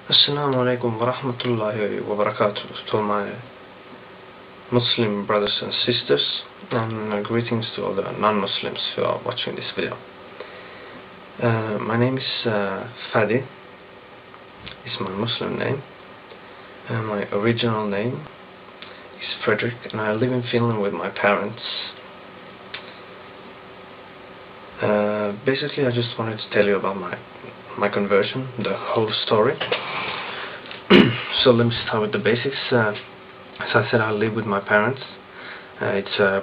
Assalamu alaikum wa rahmatullahi wa barakatuh to my Muslim brothers and sisters, and greetings to all the non-Muslims who are watching this video. My name is Fadi, is my Muslim name, and my original name is Frederick, and I live in Finland with my parents. Basically, I just wanted to tell you about my conversion, the whole story. So let me start with the basics. As I said, I live with my parents. It's a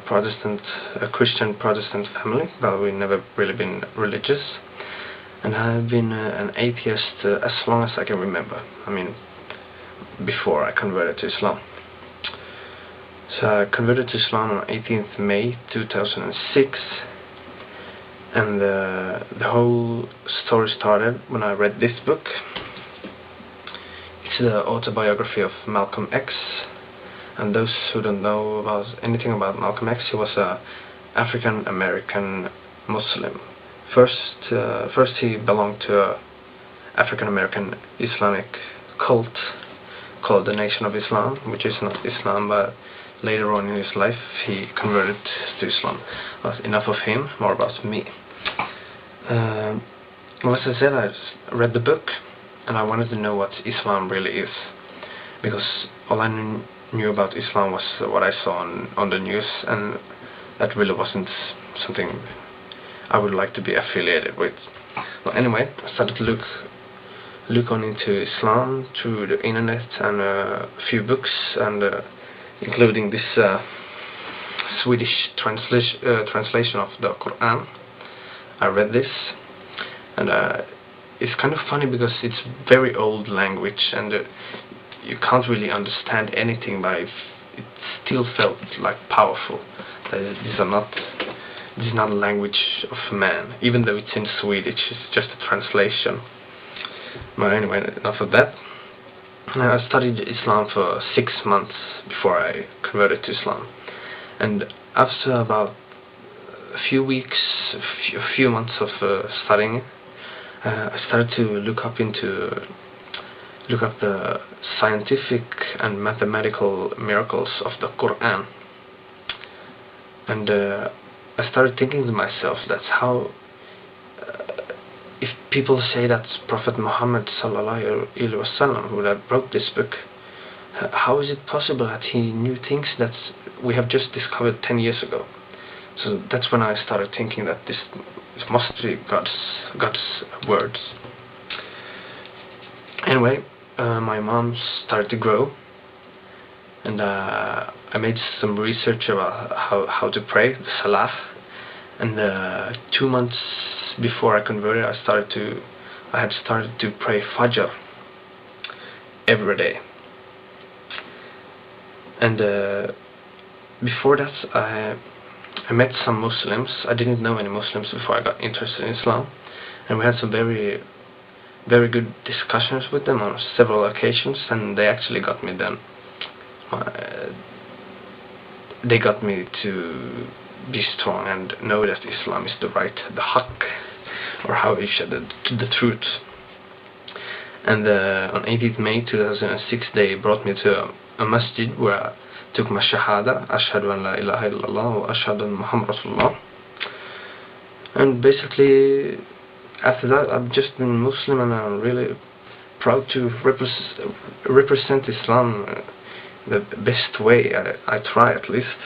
Christian Protestant family, but we've never really been religious. And I've been an atheist as long as I can remember. I mean, before I converted to Islam. So I converted to Islam on 18th May 2006. And the whole story started when I read this book. It's the autobiography of Malcolm X. And those who don't know anything about Malcolm X, he was an African American Muslim. First he belonged to an African American Islamic cult called the Nation of Islam, which is not Islam, but later on in his life he converted to Islam. But enough of him, more about me. Well, as I said, I read the book and I wanted to know what Islam really is, because all I knew about Islam was what I saw on the news, and that really wasn't something I would like to be affiliated with. Well, anyway, I started to look on into Islam through the internet and a few books, and including this Swedish translation of the Quran. I read this, and it's kind of funny because it's very old language, and you can't really understand anything, but it still felt like powerful. This is not a language of man, even though it's in Swedish. It's just a translation. But anyway, enough of that. I studied Islam for 6 months before I converted to Islam, and after about a few months of studying, I started to look up the scientific and mathematical miracles of the Quran, and I started thinking to myself, that's how if people say that Prophet Muhammad sallallahu alaihi wasallam, who wrote this book, how is it possible that he knew things that we have just discovered 10 years ago? So that's when I started thinking that this must be God's words. Anyway, my mom started to grow, and I made some research about how to pray, the Salah, and 2 months before I converted, I had started to pray Fajr every day. And before that, I met some Muslims. I didn't know any Muslims before I got interested in Islam, and we had some very, very good discussions with them on several occasions, and they actually got me then. They got me to be strong and know that Islam is the haqq, or how you said the truth. And on 18th May 2006, they brought me to a masjid where I took my shahada, ashhadu an la ilaha illallah wa ashhadu anna Muhammad Rasulullah. And basically, after that, I've just been Muslim, and I'm really proud to represent Islam the best way I try, at least.